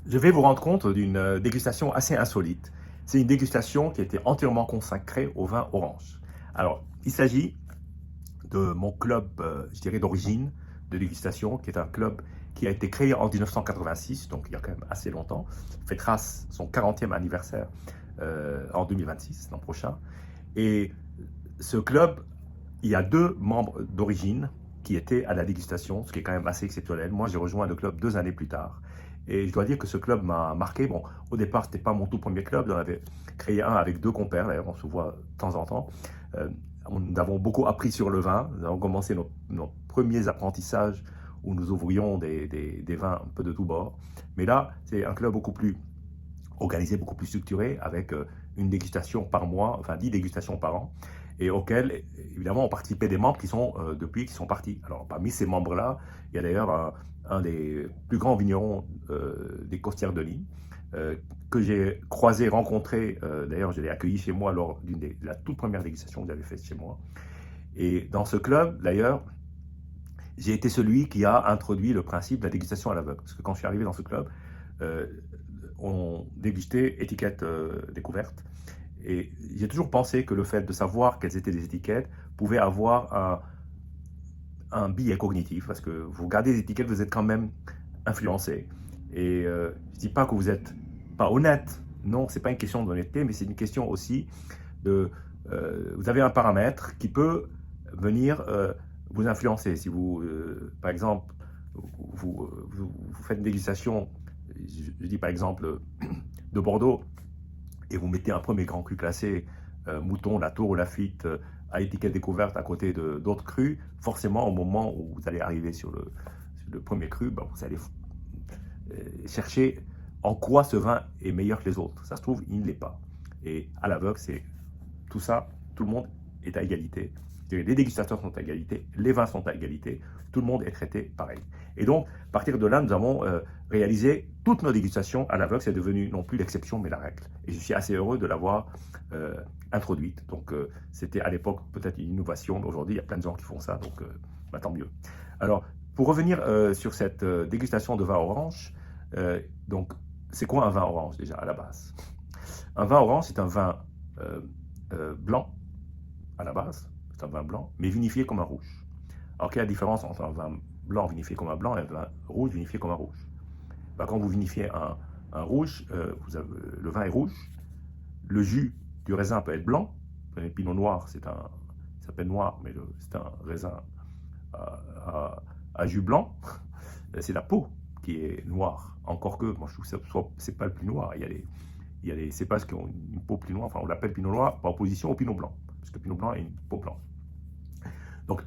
Je vais vous rendre compte d'une dégustation assez insolite. C'est une dégustation qui a été entièrement consacrée au vin orange. Alors, il s'agit de mon club, je dirais, d'origine de dégustation, qui est un club qui a été créé en 1986, donc il y a quand même assez longtemps, fêtera son 40e anniversaire en 2026, l'an prochain. Et ce club, il y a deux membres d'origine qui étaient à la dégustation, ce qui est quand même assez exceptionnel. Moi, j'ai rejoint le club 2 années plus tard. Et je dois dire que ce club m'a marqué. Bon, au départ, ce n'était pas mon tout premier club. J'en avais créé un avec deux compères, d'ailleurs, on se voit de temps en temps. Euh, nous avons beaucoup appris sur le vin. Nous avons commencé nos premiers apprentissages où nous ouvrions des vins un peu de tous bords. Mais là, c'est un club beaucoup plus organisé, beaucoup plus structuré, avec une dégustation par mois, enfin 10 dégustations par an, et auxquelles, évidemment, ont participé des membres qui sont, depuis, qui sont partis. Alors, parmi ces membres-là, il y a d'ailleurs un des plus grands vignerons des Costières de Ligne, que j'ai croisé, rencontré, d'ailleurs, je l'ai accueilli chez moi lors de la toute première dégustation que j'avais faite chez moi. Et dans ce club, d'ailleurs, j'ai été celui qui a introduit le principe de la dégustation à l'aveugle. Parce que quand je suis arrivé dans ce club, euh, on dégustait étiquettes découvertes. Et j'ai toujours pensé que le fait de savoir quelles étaient les étiquettes pouvait avoir un biais cognitif, parce que vous regardez les étiquettes, vous êtes quand même influencé. Et je ne dis pas que vous n'êtes pas honnête, non, ce n'est pas une question d'honnêteté, mais c'est une question aussi de... vous avez un paramètre qui peut venir vous influencer. Si vous, par exemple, vous faites une dégustation, je dis par exemple de Bordeaux, et vous mettez un premier grand cru classé, Mouton, La Tour ou Lafite, à étiquette découverte à côté d'autres crus, forcément au moment où vous allez arriver sur le premier cru, ben, vous allez chercher en quoi ce vin est meilleur que les autres. Ça se trouve, il ne l'est pas. Et à l'aveugle, c'est tout ça, tout le monde est à égalité. Les dégustateurs sont à égalité, les vins sont à égalité, tout le monde est traité pareil. Et donc, à partir de là, nous avons réalisé toutes nos dégustations à l'aveugle. C'est devenu non plus l'exception, mais la règle. Et je suis assez heureux de l'avoir introduite. Donc, c'était à l'époque peut-être une innovation, mais aujourd'hui, il y a plein de gens qui font ça, donc bah, tant mieux. Alors, pour revenir sur cette dégustation de vin orange, donc, c'est quoi un vin orange déjà à la base? Un vin orange, c'est un vin blanc à la base, c'est un vin blanc, mais vinifié comme un rouge. Alors, quelle est la différence entre un vin blanc vinifié comme un blanc et un vin rouge vinifié comme un rouge? Ben, quand vous vinifiez un rouge, le vin est rouge, le jus du raisin peut être blanc, le pinot noir, ça s'appelle noir, mais c'est un raisin à jus blanc, c'est la peau qui est noire. Encore que, moi je trouve que c'est pas le plus noir, il y a des cépages qui ont une peau plus noire, enfin on l'appelle pinot noir par opposition au pinot blanc, parce que le pinot blanc a une peau blanche. Donc,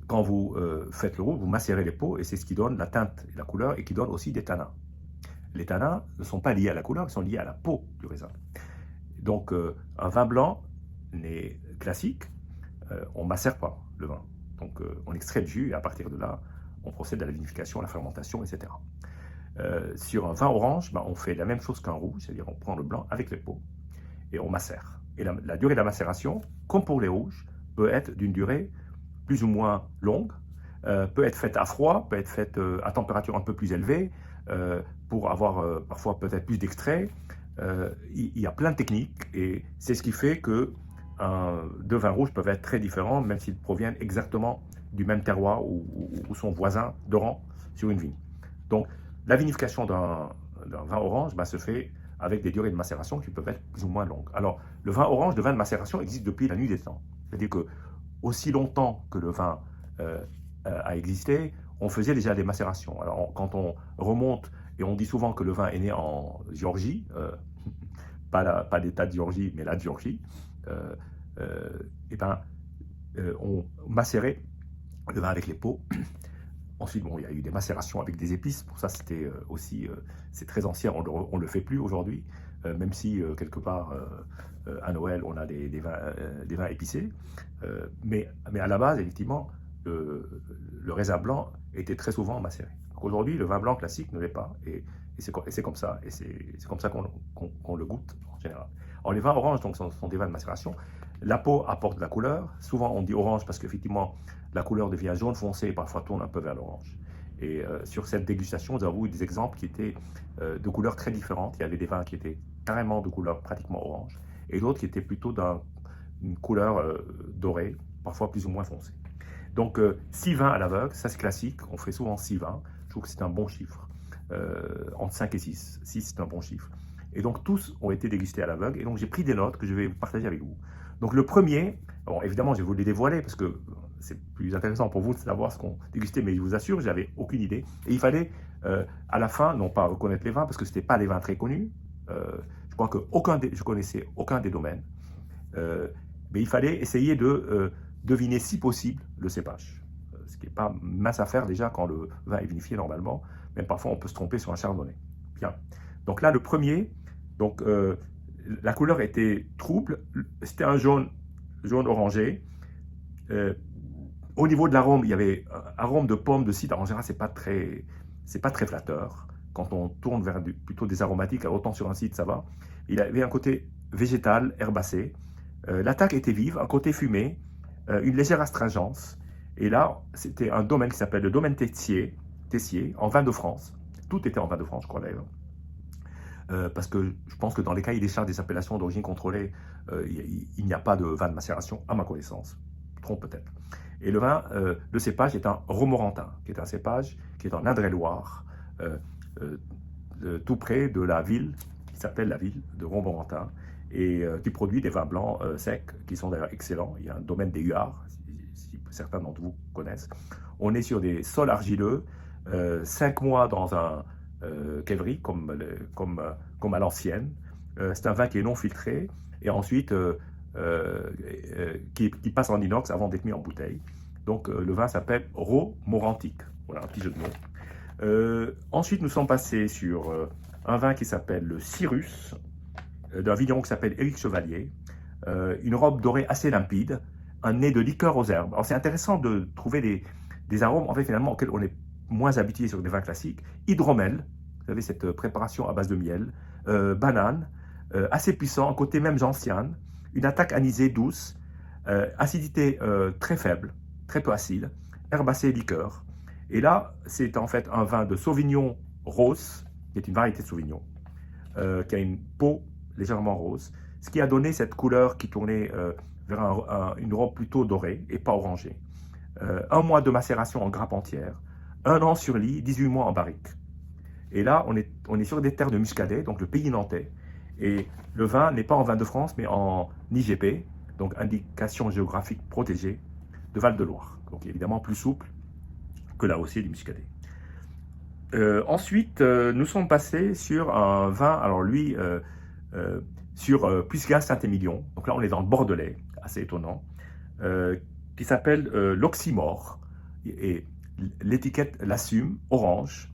quand vous faites le rouge, vous macérez les peaux et c'est ce qui donne la teinte et la couleur et qui donne aussi des tanins. Les tanins ne sont pas liés à la couleur, ils sont liés à la peau du raisin. Donc, un vin blanc n'est classique, on ne macère pas le vin. Donc, on extrait le jus et à partir de là, on procède à la vinification, à la fermentation, etc. Sur un vin orange, ben, on fait la même chose qu'un rouge, c'est-à-dire on prend le blanc avec les peaux et on macère. Et la durée de la macération, comme pour les rouges, peut être d'une durée plus ou moins longue, peut être faite à froid, peut être faite à température un peu plus élevée, pour avoir parfois peut-être plus d'extraits. Il y a plein de techniques et c'est ce qui fait que deux vins rouges peuvent être très différents, même s'ils proviennent exactement du même terroir ou sont voisins de rang sur une vigne. Donc, la vinification d'un vin orange se fait avec des durées de macération qui peuvent être plus ou moins longues. Alors, le vin orange, le vin de macération existe depuis la nuit des temps. C'est-à-dire que aussi longtemps que le vin a existé, on faisait déjà des macérations. Alors, quand on remonte, et on dit souvent que le vin est né en Géorgie, pas l'État de Géorgie, mais la Géorgie, et ben, on macérait le vin avec les peaux. Ensuite, bon, il y a eu des macérations avec des épices. Pour ça, c'était aussi, c'est très ancien. On le fait plus aujourd'hui, même si quelque part à Noël, on a des vins épicés. Mais à la base, effectivement, le raisin blanc était très souvent macéré. Aujourd'hui, le vin blanc classique ne l'est pas. Et c'est comme ça. Et c'est comme ça qu'on le goûte en général. Alors, les vins oranges donc, sont des vins de macération. La peau apporte de la couleur. Souvent, on dit orange parce qu'effectivement, la couleur devient jaune foncé et parfois tourne un peu vers l'orange. Et sur cette dégustation, nous avons eu des exemples qui étaient de couleurs très différentes. Il y avait des vins qui étaient carrément de couleur pratiquement orange, et d'autres qui étaient plutôt d'une couleur dorée, parfois plus ou moins foncée. Donc 6 vins à l'aveugle, ça c'est classique, on fait souvent 6 vins, je trouve que c'est un bon chiffre, entre 5 et 6, 6 c'est un bon chiffre. Et donc tous ont été dégustés à l'aveugle, et donc j'ai pris des notes que je vais partager avec vous. Donc le premier, bon évidemment je vais vous les dévoiler, parce que c'est plus intéressant pour vous de savoir ce qu'on dégustait, mais je vous assure, j'avais aucune idée. Et il fallait à la fin, non pas reconnaître les vins, parce que ce n'était pas des vins très connus, je crois que je connaissais aucun des domaines, mais il fallait essayer de deviner si possible le cépage. Ce qui n'est pas mince à faire déjà quand le vin est vinifié normalement, même parfois on peut se tromper sur un chardonnay. Bien. Donc là, le premier, donc, la couleur était trouble, c'était un jaune orangé. Au niveau de l'arôme, il y avait un arôme de pomme, de cidre. En général, c'est pas très flatteur. Quand on tourne vers plutôt des aromatiques, alors autant sur un cidre, ça va. Il avait un côté végétal, herbacé. L'attaque était vive, un côté fumé, une légère astringence. Et là, c'était un domaine qui s'appelle le domaine Tessier, en vin de France. Tout était en vin de France, je crois d'ailleurs. Parce que je pense que dans les cahiers des charges des appellations d'origine contrôlée, il n'y a pas de vin de macération, à ma connaissance. Je me trompe peut-être. Et le vin, le cépage est un romorantin, qui est un cépage qui est en Indre-et-Loire, tout près de la ville, qui s'appelle la ville de Romorantin, et qui produit des vins blancs secs, qui sont d'ailleurs excellents. Il y a un domaine des Huards, si certains d'entre vous connaissent. On est sur des sols argileux, 5 mois dans un quévri, comme à l'ancienne. C'est un vin qui est non filtré, et ensuite qui passe en inox avant d'être mis en bouteille. Donc le vin s'appelle Romorantique. Voilà, un petit jeu de mots. Ensuite, nous sommes passés sur un vin qui s'appelle le Cyrus, d'un vigneron qui s'appelle Éric Chevalier. Une robe dorée assez limpide, un nez de liqueur aux herbes. Alors c'est intéressant de trouver des arômes en fait, finalement, auxquels on est moins habitué sur des vins classiques. Hydromel, vous savez, cette préparation à base de miel, banane, assez puissant, un côté même gentiane, une attaque anisée douce, acidité très faible, très peu acide, herbacée liqueur. Et là, c'est en fait un vin de Sauvignon rose, qui est une variété de Sauvignon, qui a une peau légèrement rose, ce qui a donné cette couleur qui tournait vers une robe plutôt dorée et pas orangée. 1 mois de macération en grappe entière, 1 an sur lit, 18 mois en barrique. Et là, on est sur des terres de Muscadet, donc le pays nantais. Et le vin n'est pas en vin de France, mais en IGP, donc indication géographique protégée de Val-de-Loire. Donc évidemment plus souple que l'AOC du Muscadet. Ensuite, nous sommes passés sur un vin, alors lui, sur Puisgas Saint-Émilion. Donc là, on est dans le Bordelais, assez étonnant, qui s'appelle l'Oxymore. Et l'étiquette l'assume, orange.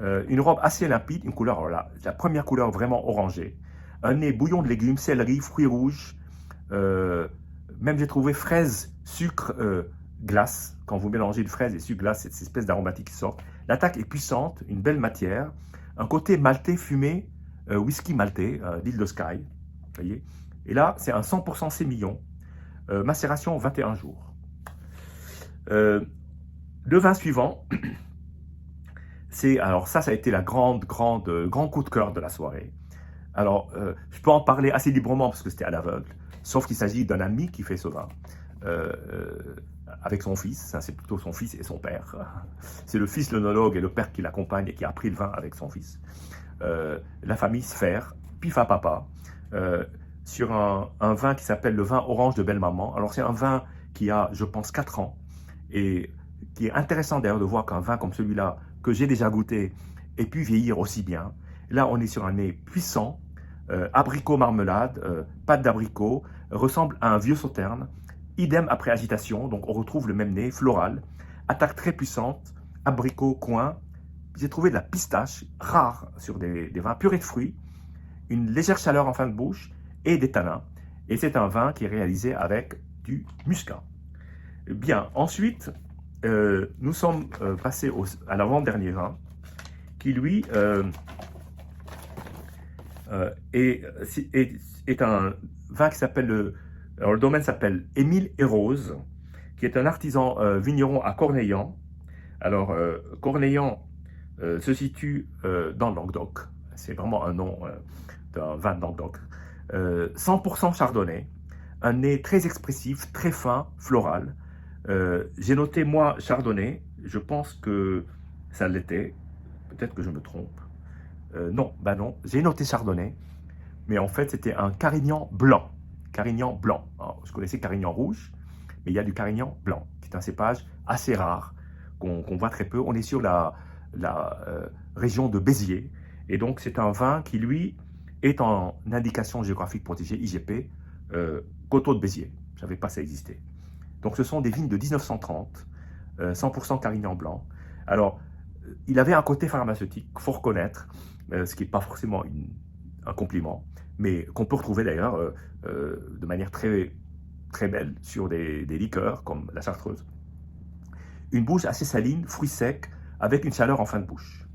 Une robe assez limpide, une couleur, alors là, la première couleur vraiment orangée. Un nez bouillon de légumes, céleri, fruits rouges. Même j'ai trouvé fraise, sucre, glace. Quand vous mélangez de fraise et sucre glace, c'est cette espèce d'aromatique qui sort. L'attaque est puissante, une belle matière. Un côté maltais fumé, whisky maltais, l'île de Skye. Voyez. Et là, c'est un 100% sémillon. Macération 21 jours. Le vin suivant, alors ça a été la grand coup de cœur de la soirée. Alors, je peux en parler assez librement parce que c'était à l'aveugle, sauf qu'il s'agit d'un ami qui fait ce vin, avec son fils, c'est plutôt son fils et son père. C'est le fils l'œnologue et le père qui l'accompagne et qui a pris le vin avec son fils. La famille Sphère, Pifa Papa, sur un vin qui s'appelle le vin orange de Belle-Maman. Alors c'est un vin qui a, je pense, 4 ans, et qui est intéressant d'ailleurs de voir qu'un vin comme celui-là, que j'ai déjà goûté, ait pu vieillir aussi bien. Là, on est sur un nez puissant, abricot marmelade, pâte d'abricot, ressemble à un vieux sauterne, idem après agitation, donc on retrouve le même nez, floral, attaque très puissante, abricot, coin. J'ai trouvé de la pistache, rare sur des vins purés de fruits, une légère chaleur en fin de bouche et des tanins. Et c'est un vin qui est réalisé avec du muscat. Bien, ensuite, nous sommes passés à l'avant-dernier vin, qui lui est un vin qui s'appelle, alors le domaine s'appelle Émile et Rose, qui est un artisan vigneron à Cornellan, Alors, Corléans se situe dans le Languedoc. C'est vraiment un nom d'un vin de Languedoc. 100% chardonnay, un nez très expressif, très fin, floral. J'ai noté, moi, chardonnay. Je pense que ça l'était. Peut-être que je me trompe. Non, bah non. J'ai noté chardonnay, mais en fait, c'était un carignan blanc. Carignan blanc. Alors, je connaissais carignan rouge, mais il y a du carignan blanc, qui est un cépage assez rare, qu'on voit très peu. On est sur la région de Béziers, et donc c'est un vin qui, lui, est en indication géographique protégée, IGP, coteau de Béziers. Je ne savais pas ça existait. Donc ce sont des vignes de 1930, 100% carignan blanc. Alors, il avait un côté pharmaceutique, il faut reconnaître, ce qui n'est pas forcément un compliment, mais qu'on peut retrouver d'ailleurs de manière très, très belle sur des liqueurs comme la chartreuse. Une bouche assez saline, fruits secs, avec une chaleur en fin de bouche.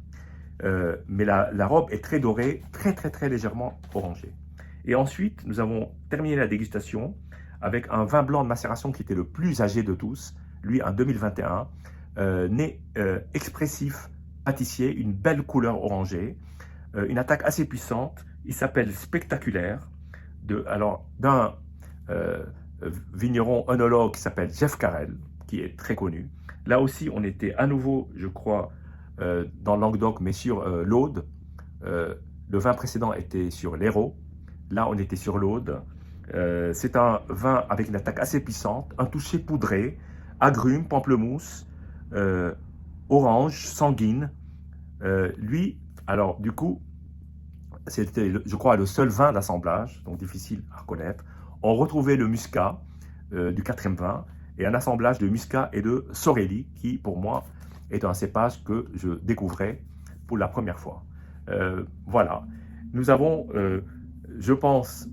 Mais la robe est très dorée, très très très légèrement orangée. Et ensuite, nous avons terminé la dégustation avec un vin blanc de macération qui était le plus âgé de tous, lui un 2021, nez expressif pâtissier, une belle couleur orangée, une attaque assez puissante. Il s'appelle Spectaculaire, d'un vigneron œnologue qui s'appelle Jeff Carrel, qui est très connu. Là aussi, on était à nouveau, je crois, dans le Languedoc, mais sur l'Aude. Le vin précédent était sur l'Hérault. Là, on était sur l'Aude. C'est un vin avec une attaque assez puissante, un toucher poudré, agrumes, pamplemousse, orange, sanguine. Lui, alors du coup, c'était, je crois, le seul vin d'assemblage, donc difficile à reconnaître. On retrouvait le muscat du 4e vin et un assemblage de muscat et de sorelli qui, pour moi, est un cépage que je découvrais pour la première fois. Voilà. Nous avons, je pense,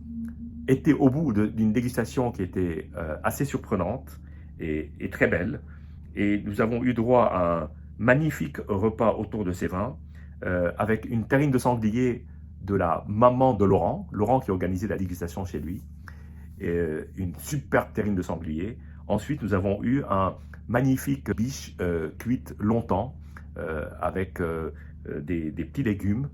été au bout d'une dégustation qui était assez surprenante et très belle. Et nous avons eu droit à un magnifique repas autour de ces vins, avec une terrine de sanglier de la maman de Laurent, Laurent qui a organisé la dégustation chez lui, et une superbe terrine de sanglier. Ensuite, nous avons eu un magnifique biche cuite longtemps, avec des petits légumes.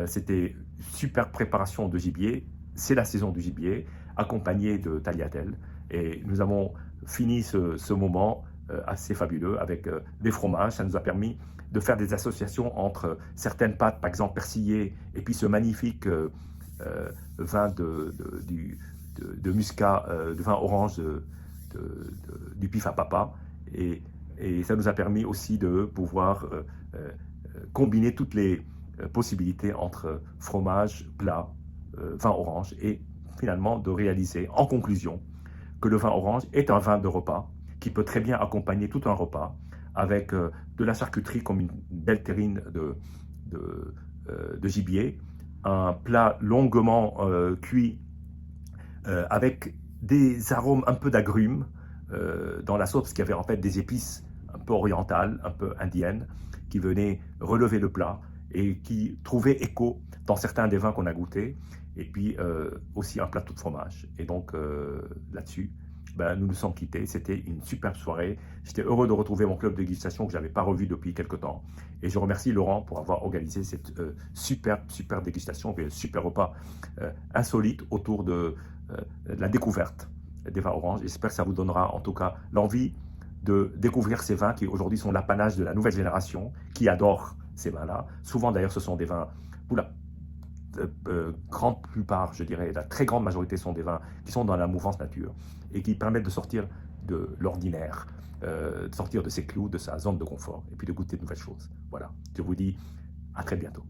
C'était super préparation de gibier, c'est la saison du gibier, accompagné de tagliatelle. Et nous avons fini ce moment assez fabuleux avec des fromages. Ça nous a permis de faire des associations entre certaines pâtes, par exemple persillées, et puis ce magnifique vin de muscat, de vin orange du pif à papa. Et ça nous a permis aussi de pouvoir combiner toutes les possibilités entre fromage, plat, vin orange, et finalement de réaliser en conclusion que le vin orange est un vin de repas qui peut très bien accompagner tout un repas avec de la charcuterie comme une belle terrine de gibier, un plat longuement cuit avec des arômes un peu d'agrumes dans la sauce, parce qu'il y avait en fait des épices un peu orientales, un peu indiennes, qui venaient relever le plat et qui trouvaient écho dans certains des vins qu'on a goûtés, et puis aussi un plateau de fromage. Et donc là-dessus, nous nous sommes quittés. C'était une superbe soirée. J'étais heureux de retrouver mon club de dégustation que je n'avais pas revu depuis quelques temps. Et je remercie Laurent pour avoir organisé cette superbe dégustation, et un super repas insolite autour de la découverte des vins oranges. J'espère que ça vous donnera en tout cas l'envie de découvrir ces vins qui aujourd'hui sont l'apanage de la nouvelle génération qui adore ces vins-là. Souvent d'ailleurs ce sont des vins, pour la grande plupart, je dirais, la très grande majorité sont des vins qui sont dans la mouvance nature et qui permettent de sortir de l'ordinaire, de sortir de ses clous, de sa zone de confort et puis de goûter de nouvelles choses. Voilà, je vous dis à très bientôt.